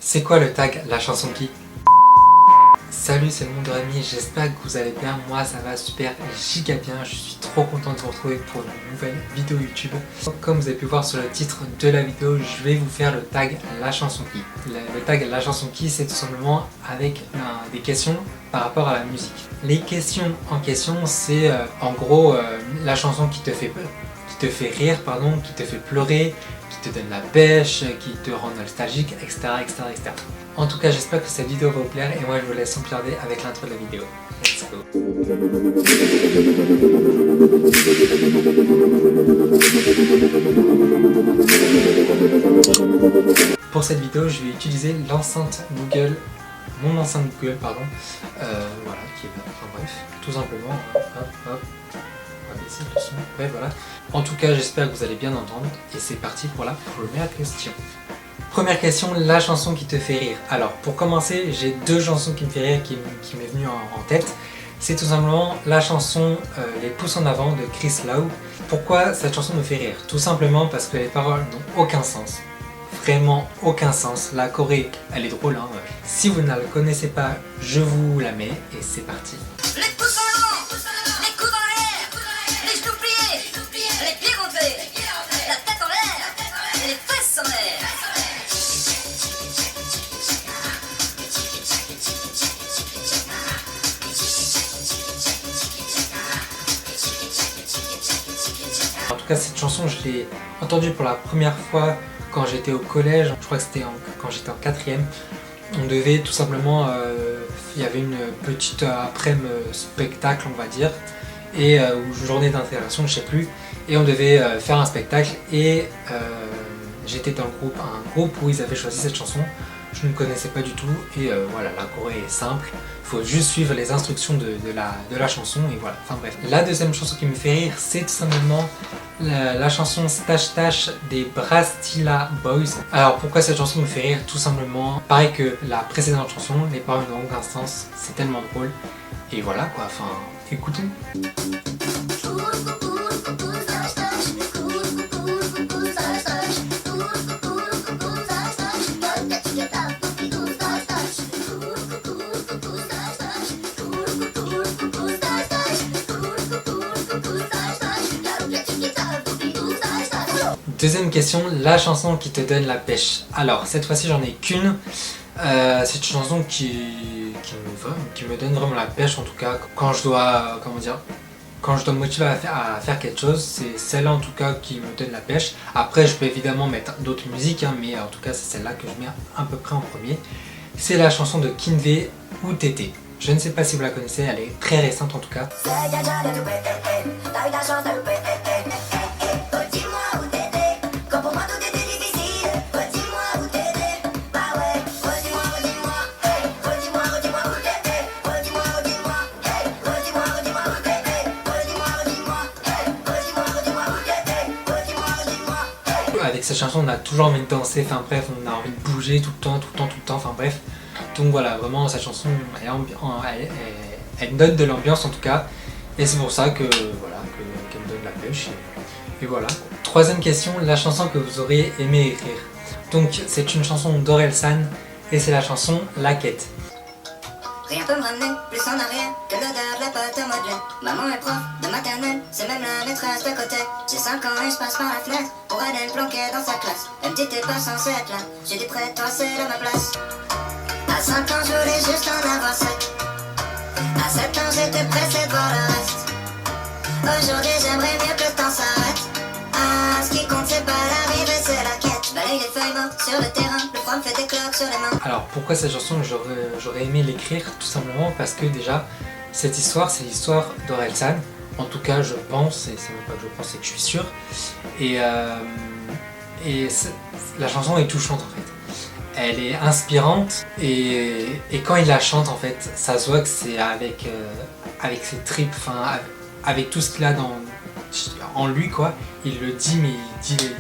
C'est quoi le tag La Chanson Qui? Salut, c'est le monde de Rémi, j'espère que vous allez bien. Moi ça va super giga bien, je suis trop content de vous retrouver pour une nouvelle vidéo YouTube. Comme vous avez pu voir sur le titre de la vidéo, je vais vous faire le tag La Chanson Qui. Le tag La Chanson Qui, c'est tout simplement avec des questions par rapport à la musique. Les questions en question, c'est en gros la chanson qui te fait rire, qui te fait pleurer, qui te donne la pêche, qui te rend nostalgique, etc. etc. En tout cas, j'espère que cette vidéo va vous plaire et moi je vous laisse sans plus tarder avec l'intro de la vidéo. Let's go. Pour cette vidéo, je vais utiliser l'enceinte Google, mon enceinte Google, pardon, voilà, qui est, enfin bref, tout simplement, hop. On va baisser le son. Ouais, voilà. En tout cas, j'espère que vous allez bien entendre. Et c'est parti pour la première question. Première question, la chanson qui te fait rire. Alors, pour commencer, j'ai deux chansons qui me font rire, qui m'est venue en tête. C'est tout simplement la chanson Les pouces en avant de Chris Lowe. Pourquoi cette chanson me fait rire? Tout simplement parce que les paroles n'ont aucun sens. Vraiment aucun sens. La choré, elle est drôle, hein. Si vous ne la connaissez pas, je vous la mets et c'est parti. En tout cas, cette chanson, je l'ai entendue pour la première fois quand j'étais au collège. Je crois que c'était quand j'étais en 4e. On devait tout simplement, il y avait une petite après-midi spectacle, on va dire, et ou journée d'intégration, je sais plus. Et on devait faire un spectacle et j'étais dans un groupe où ils avaient choisi cette chanson. Je ne connaissais pas du tout et voilà, la choré est simple, il faut juste suivre les instructions de la chanson et voilà, enfin bref. La deuxième chanson qui me fait rire, c'est tout simplement la chanson Stache Tache des Brastilla Boys. Alors pourquoi cette chanson me fait rire? Tout simplement, pareil que la précédente chanson, les paroles n'ont aucun sens, c'est tellement drôle et voilà quoi, enfin écoutons. Deuxième question, la chanson qui te donne la pêche. Alors cette fois-ci j'en ai qu'une. C'est une chanson qui me donne vraiment la pêche, en tout cas quand je dois, quand je dois me motiver à faire quelque chose, c'est celle-là en tout cas qui me donne la pêche. Après je peux évidemment mettre d'autres musiques, hein, mais en tout cas c'est celle-là que je mets à peu près en premier. C'est la chanson de Kinvey ou Tété. Je ne sais pas si vous la connaissez, elle est très récente en tout cas. Avec cette chanson, on a toujours envie de danser, enfin bref, on a envie de bouger tout le temps, enfin bref. Donc voilà, vraiment cette chanson, elle donne de l'ambiance en tout cas. Et c'est pour ça que voilà, qu'elle me donne la pêche. Et voilà. Troisième question, la chanson que vous auriez aimé écrire. Donc c'est une chanson d'Orelsan et c'est la chanson La Quête. Rien peut me ramener plus en arrière que l'odeur de la pâte au mois de lait. Maman est prof de maternelle, c'est même la maîtresse d'à côté. J'ai 5 ans et je passe par la fenêtre pour aller me planquer dans sa classe. Elle me dit t'es pas censé être là, j'ai dit près de toi c'est de ma place. À 5 ans je voulais juste en avoir 7. À 7 ans j'étais pressé de voir le reste. Aujourd'hui j'aimerais mieux que le temps s'arrête. Ah, ce qui compte c'est pas l'arrivée, c'est la quête. Balaye les feuilles mortes sur le terrain, le froid me fait des cloques sur les mains. Alors pourquoi cette chanson j'aurais aimé l'écrire? Tout simplement parce que déjà cette histoire c'est l'histoire d'Orelsan. En tout cas je pense, et c'est même pas que je pense, c'est que je suis sûr. Et la chanson est touchante en fait. Elle est inspirante et quand il la chante en fait, ça se voit que c'est avec ses tripes, enfin avec tout ce qu'il a en lui quoi. Il le dit, mais il dit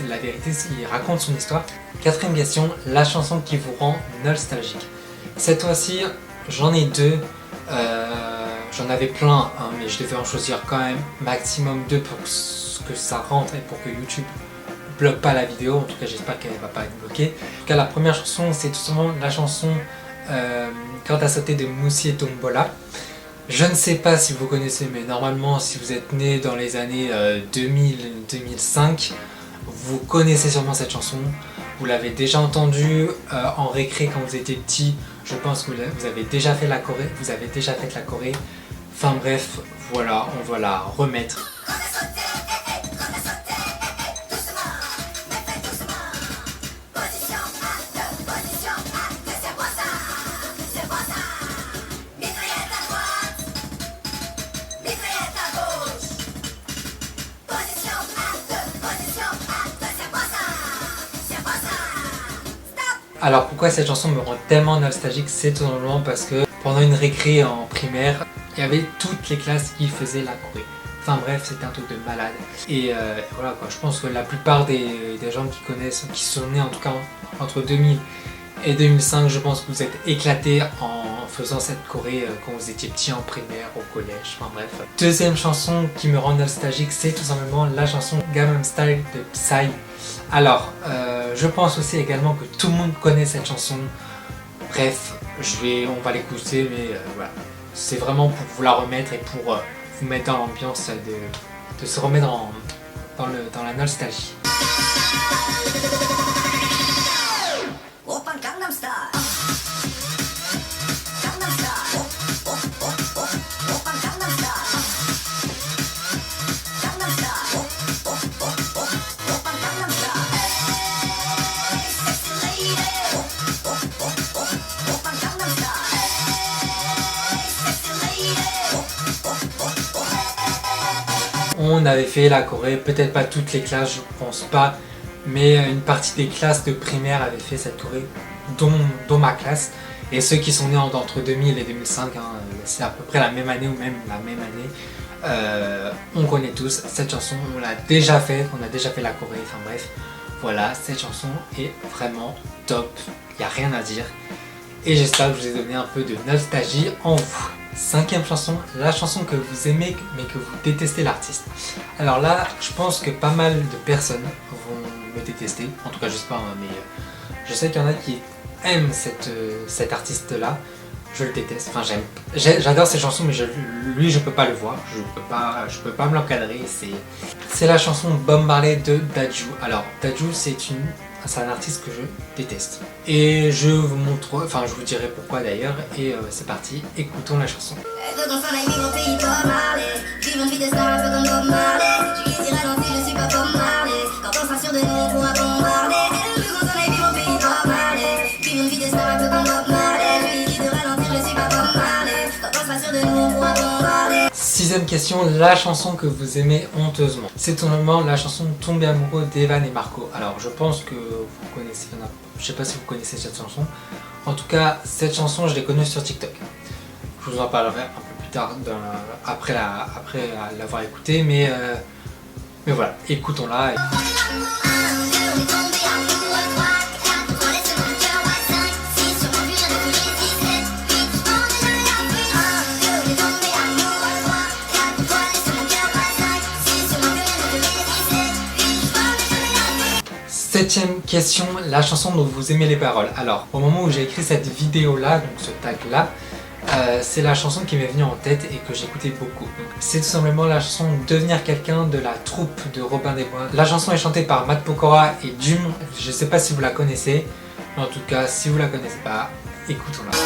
la vérité, il raconte son histoire. Quatrième question, la chanson qui vous rend nostalgique. Cette fois-ci, j'en ai deux. J'en avais plein, hein, mais je devais en choisir quand même maximum deux pour que ça rentre et pour que YouTube bloque pas la vidéo, en tout cas j'espère qu'elle va pas être bloquée. En tout cas la première chanson c'est tout simplement la chanson Quand t'as sauté de Moussi et Tombola. Je ne sais pas si vous connaissez, mais normalement si vous êtes né dans les années 2000-2005, vous connaissez sûrement cette chanson. Vous l'avez déjà entendue en récré quand vous étiez petit. Je pense que vous avez déjà fait la choré. Vous avez déjà fait la choré. Enfin bref, voilà, on va la remettre. Alors pourquoi cette chanson me rend tellement nostalgique? C'est tout simplement parce que pendant une récré en primaire, il y avait toutes les classes qui faisaient la choré. Enfin bref, c'était un truc de malade. Et voilà quoi, je pense que la plupart des gens qui connaissent, qui sont nés en tout cas entre 2000 et 2005, je pense que vous êtes éclatés en faisant cette choré quand vous étiez petit en primaire, au collège, enfin bref. Deuxième chanson qui me rend nostalgique, c'est tout simplement la chanson Gangnam Style de Psy. Alors, je pense aussi également que tout le monde connaît cette chanson. Bref, on va l'écouter, mais voilà. C'est vraiment pour vous la remettre et pour vous mettre dans l'ambiance de se remettre dans la nostalgie. On avait fait la choré, peut-être pas toutes les classes, je pense pas, mais une partie des classes de primaire avaient fait cette choré, dont ma classe. Et ceux qui sont nés entre 2000 et 2005, hein, c'est à peu près la même année ou même la même année, on connaît tous cette chanson, on l'a déjà fait, on a déjà fait la choré, enfin bref. Voilà, cette chanson est vraiment top, il n'y a rien à dire. Et j'espère que je vous ai donné un peu de nostalgie en vous. Cinquième chanson, la chanson que vous aimez mais que vous détestez l'artiste. Alors là, je pense que pas mal de personnes vont me détester, en tout cas j'espère, hein, mais je sais qu'il y en a qui aiment cet artiste-là. Je le déteste, enfin j'adore ses chansons, mais lui je peux pas le voir, je peux pas me l'encadrer. C'est la chanson Bob Marley de Dadju. Alors Dadju c'est un artiste que je déteste. Et je vous montre, enfin je vous dirai pourquoi d'ailleurs, et c'est parti, écoutons la chanson. Sixième question, la chanson que vous aimez honteusement. C'est tout simplement la chanson Tomber amoureux d'Evan et Marco. Alors je pense que vous connaissez, je sais pas si vous connaissez cette chanson. En tout cas, cette chanson je l'ai connue sur TikTok. Je vous en parlerai un peu plus tard après l'avoir écoutée, mais voilà, écoutons-la. Septième question, la chanson dont vous aimez les paroles. Alors, au moment où j'ai écrit cette vidéo-là, donc ce tag-là, c'est la chanson qui m'est venue en tête et que j'écoutais beaucoup. C'est tout simplement la chanson Devenir quelqu'un de la troupe de Robin des Bois. La chanson est chantée par Matt Pokora et Dune. Je ne sais pas si vous la connaissez, mais en tout cas, si vous la connaissez pas, écoutons-la.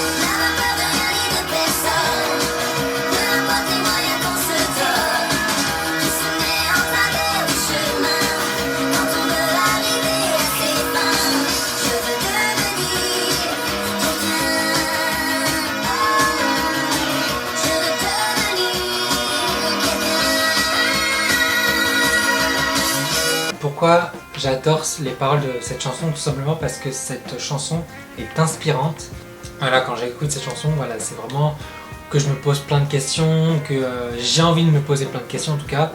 Pourquoi j'adore les paroles de cette chanson? Tout simplement parce que cette chanson est inspirante. Voilà, quand j'écoute cette chanson, voilà, c'est vraiment que je me pose plein de questions, que j'ai envie de me poser plein de questions en tout cas.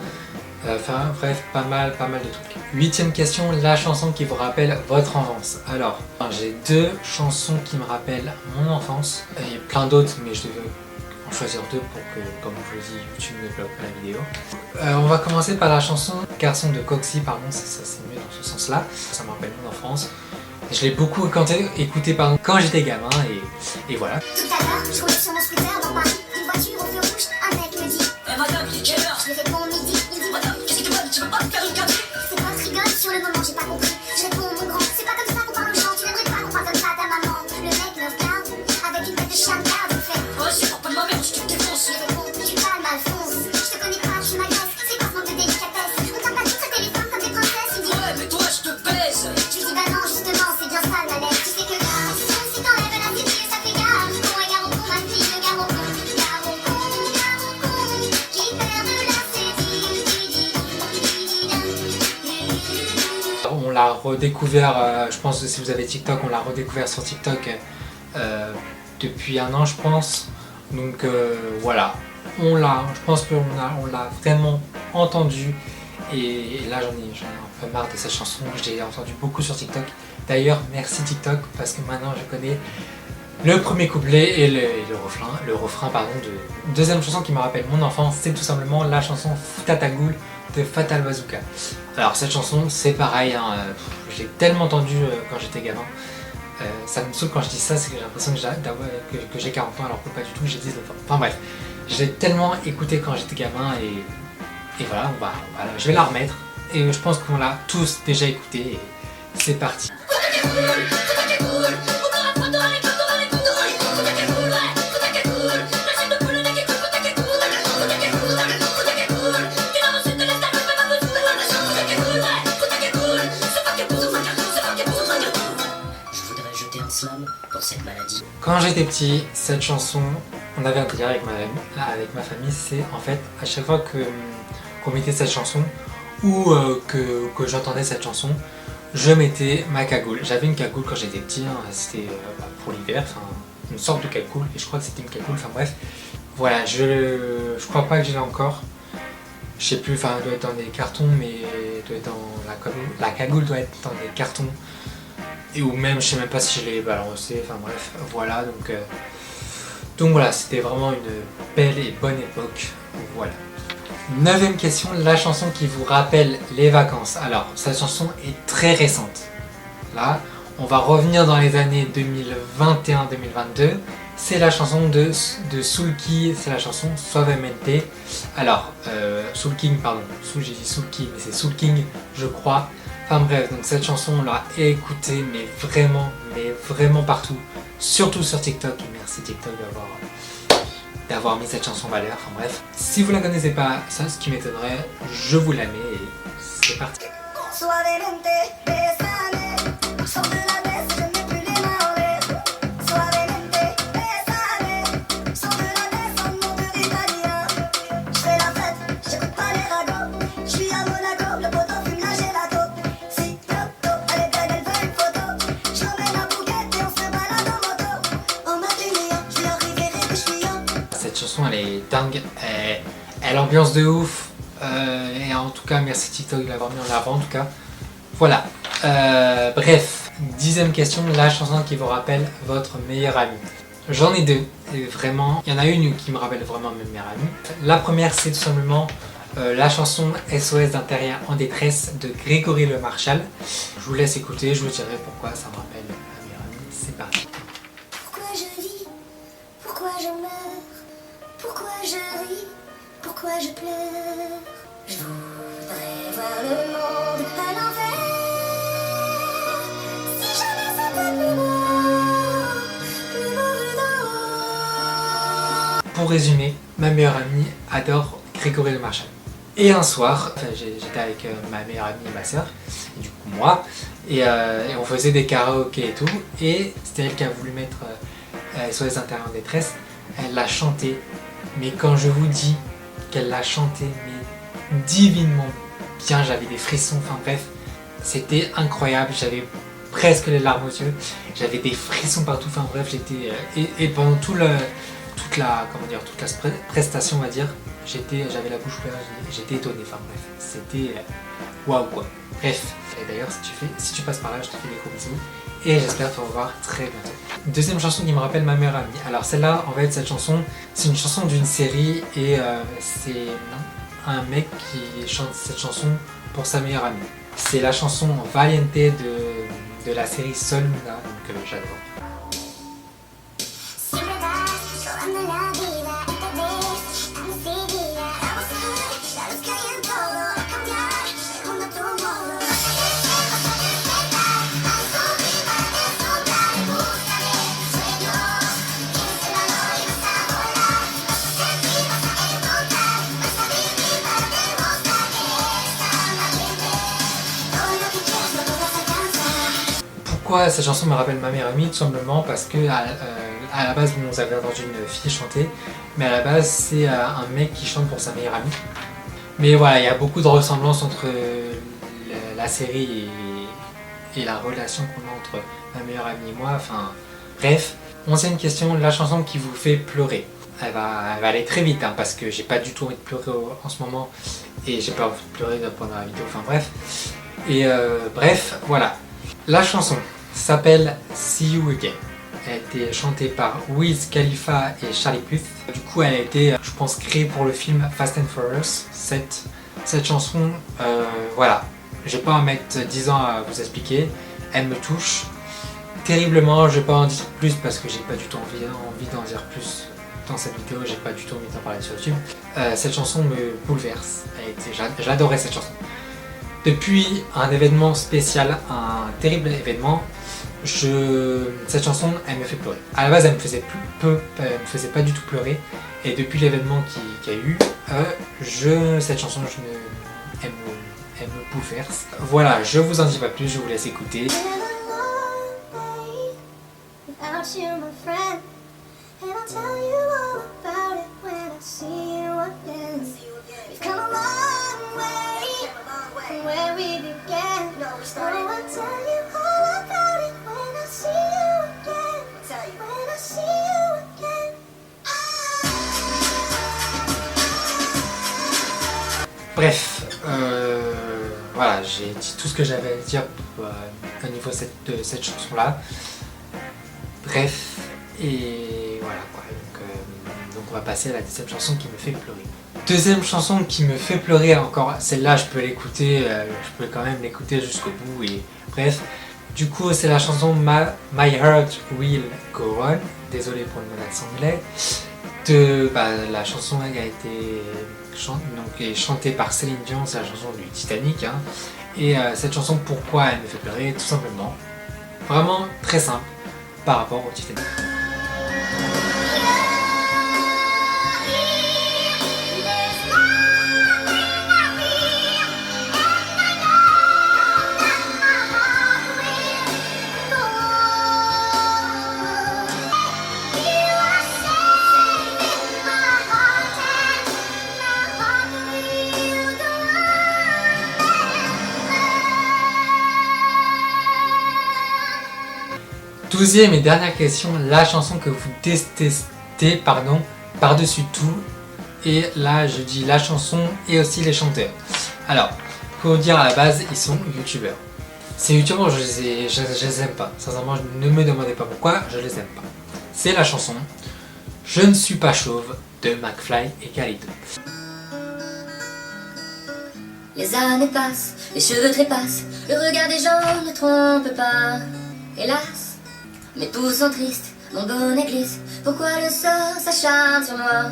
Enfin bref, pas mal de trucs. Huitième question, la chanson qui vous rappelle votre enfance. Alors, j'ai deux chansons qui me rappellent mon enfance. Il y a plein d'autres, mais je devais en choisir deux pour que, comme je vous dis, YouTube ne bloque pas la vidéo. On va commencer par la chanson Garçon de Coxy, pardon, ça c'est mieux dans ce sens-là. Ça me rappelle mon enfance. Je l'ai beaucoup écouté quand j'étais gamin et voilà. Tout à l'heure, je roulais sur mon scooter dans Paris. Une voiture au feu rouge, un mec me dit madame, il est quelle heure? Je lui réponds midi, il dit Madame, qu'est-ce que tu veux? Tu veux pas me faire une café? c'est quoi, je rigole, sur le moment j'ai pas compris. Je réponds mon grand, c'est pas comme ça qu'on parle aux gens. Tu n'aimerais pas qu'on parle comme ça à ta maman. Le mec me regarde, avec une tête de chien de garde, il fait Ouais, c'est pour pas de ma mère, je te défonce. Je lui réponds, tu calmes Alphonse. Je te connais pas, tu m'agresses. C'est quoi ce manque de délicatesse? On t'a pas dit ce téléphone comme des princesses. Il dit Ouais, mais toi, je te baise. Je lui dis bah non, justement, c'est bien ça le malaise. Tu sais que garçon, si t'enlèves la cité, ça fait garçon. Et garçon, ma fille, le garçon, qui perd de la On l'a redécouvert, je pense que si vous avez TikTok, on l'a redécouvert sur TikTok depuis un an je pense. Donc voilà, je pense qu'on l'a vraiment entendu et là j'en ai un peu marre de cette chanson, je l'ai entendu beaucoup sur TikTok. D'ailleurs merci TikTok parce que maintenant je connais le premier couplet et le refrain pardon, de deuxième chanson qui me rappelle mon enfance, c'est tout simplement la chanson Futatagoul de Fatal Bazooka. Alors cette chanson c'est pareil, hein, j'ai tellement entendu quand j'étais gamin. Ça me saoule quand je dis ça, c'est que j'ai l'impression que j'ai 40 ans alors que pas du tout, j'ai 19 ans. Enfin bref, j'ai tellement écouté quand j'étais gamin et voilà, je vais la remettre. Et je pense qu'on l'a tous déjà écouté et c'est parti. Pour cette maladie. Quand j'étais petit, cette chanson, on avait un délire avec ma famille, c'est en fait à chaque fois qu'on mettait cette chanson ou que j'entendais cette chanson, je mettais ma cagoule. J'avais une cagoule quand j'étais petit, hein, c'était pour l'hiver, une sorte de cagoule, et je crois que c'était une cagoule, enfin bref. Voilà, je crois pas que je l'ai encore. Je sais plus, enfin elle doit être dans des cartons, mais doit être dans la cagoule doit être dans des cartons. Et ou même, je sais même pas si je l'ai balancé, enfin bref, voilà, donc voilà, c'était vraiment une belle et bonne époque, voilà. 9ème question, la chanson qui vous rappelle les vacances. Alors, cette chanson est très récente. Là, on va revenir dans les années 2021-2022. C'est la chanson de Soulking, c'est la chanson Suavemente. Alors, Soulking, pardon, j'ai dit Soulking, mais c'est Soulking, je crois. Enfin bref, donc cette chanson on l'a écoutée mais vraiment partout, surtout sur TikTok, et merci TikTok d'avoir mis cette chanson en valeur, enfin bref. Si vous la connaissez pas, ça ce qui m'étonnerait, je vous la mets et c'est parti. Cette chanson elle est dingue, elle ambiance de ouf et en tout cas merci TikTok de l'avoir mis en avant en tout cas. Voilà, bref, 10ème question, la chanson qui vous rappelle votre meilleur ami. J'en ai deux, et vraiment, il y en a une qui me rappelle vraiment mes meilleurs amis. La première c'est tout simplement la chanson SOS d'un terrien en détresse de Grégory Le Marchal. Je vous laisse écouter, je vous dirai pourquoi ça me rappelle ma meilleure amie, c'est parti. Pourquoi je vis? Pourquoi je meurs? Pourquoi je ris? Pourquoi je pleure? Je voudrais voir le monde à l'envers. Si jamais c'était plus beau Pour résumer, ma meilleure amie adore Grégory Le Marchal. Et un soir, j'étais avec ma meilleure amie et ma soeur, et du coup moi, et on faisait des karaokés et tout, et c'était elle qui a voulu mettre SOS d'un terrien en détresse. Elle l'a chanté, mais quand je vous dis qu'elle l'a chanté, mais divinement bien, j'avais des frissons, enfin bref, c'était incroyable, j'avais presque les larmes aux yeux, j'avais des frissons partout, enfin bref, j'étais... Et pendant tout toute la prestation, on va dire, j'avais la bouche ouverte, j'étais étonné. Enfin bref, c'était waouh quoi. Bref, et d'ailleurs si tu passes par là, je te fais des gros bisous et j'espère te revoir très bientôt. Deuxième chanson qui me rappelle ma meilleure amie. Alors celle-là, en fait, cette chanson, c'est une chanson d'une série et c'est un mec qui chante cette chanson pour sa meilleure amie. C'est la chanson Valiente de la série Sol Luna, donc j'adore. Pourquoi cette chanson me rappelle ma meilleure amie? Tout simplement parce que à la base, vous avez entendu une fille chanter, mais à la base c'est un mec qui chante pour sa meilleure amie. Mais voilà, il y a beaucoup de ressemblances entre la série et la relation qu'on a entre ma meilleure amie et moi. Enfin bref, 11e question, la chanson qui vous fait pleurer. Elle va aller très vite hein, parce que j'ai pas du tout envie de pleurer en ce moment et j'ai pas envie de pleurer pendant la vidéo. Enfin bref, et bref, voilà. La chanson s'appelle See You Again. Elle a été chantée par Wiz Khalifa et Charlie Puth. Du coup, elle a été, je pense, créée pour le film Fast and Furious. Cette chanson, voilà, je vais pas en mettre 10 ans à vous expliquer. Elle me touche terriblement. Je vais pas en dire plus parce que j'ai pas du tout envie d'en dire plus dans cette vidéo. J'ai pas du tout envie d'en parler sur YouTube. Cette chanson me bouleverse. J'adorais cette chanson. Depuis un événement spécial, un terrible événement, cette chanson, elle me fait pleurer. À la base, elle me faisait pas du tout pleurer. Et depuis l'événement qu'il y a eu, cette chanson, elle me bouleverse. Voilà, je vous en dis pas plus, je vous laisse écouter. Bref, voilà, j'ai dit tout ce que j'avais à dire au niveau de cette chanson-là. Bref, et voilà quoi. Donc on va passer à la deuxième chanson qui me fait pleurer. Deuxième chanson qui me fait pleurer encore, celle-là je peux l'écouter, je peux quand même l'écouter jusqu'au bout et bref. Du coup c'est la chanson My Heart Will Go On, désolé pour le mot d'accent anglais. La chanson a été chantée par Céline Dion, c'est la chanson du Titanic. Hein. Et cette chanson, pourquoi elle me fait pleurer? Tout simplement, vraiment très simple par rapport au Titanic. Douzième et dernière question, la chanson que vous détestez, par-dessus tout. Et là, je dis la chanson et aussi les chanteurs. Alors, pour vous dire à la base, ils sont youtubeurs. Ces youtubeurs, je les aime pas. Sincèrement, ne me demandez pas pourquoi, je les aime pas. C'est la chanson Je ne suis pas chauve de McFly et Khalid. Les années passent, les cheveux trépassent, le regard des gens ne trompe pas. Hélas, mes pouces sont tristes, mon bonnet glisse, pourquoi le sort s'acharne sur moi?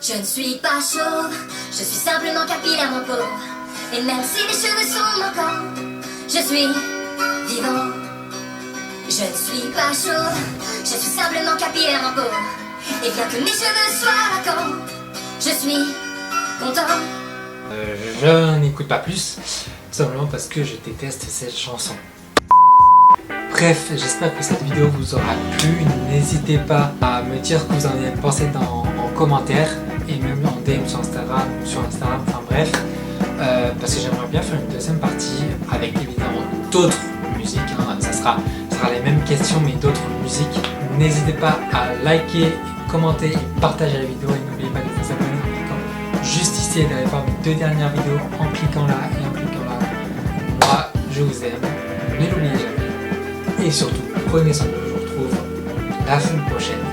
Je ne suis pas chauve, je suis simplement capillaire mon pauvre. Et même si mes cheveux sont manquants, je suis vivant. Je ne suis pas chauve, je suis simplement capillaire mon pauvre. Et bien que mes cheveux soient vacants, je suis content. Je n'écoute pas plus, tout simplement parce que je déteste cette chanson. Bref, j'espère que cette vidéo vous aura plu. N'hésitez pas à me dire ce que vous en avez pensé en commentaire et même en DM sur Instagram, enfin bref, parce que j'aimerais bien faire une deuxième partie avec évidemment d'autres musiques. Hein. Ça sera les mêmes questions mais d'autres musiques. N'hésitez pas à liker et commenter et partager la vidéo et n'oubliez pas de vous abonner en cliquant juste ici et d'aller voir mes 2 dernières vidéos en cliquant là et en cliquant là. Moi, je vous aime, ne l'oubliez jamais. Et surtout, prenez soin de vous. Je vous retrouve la semaine prochaine.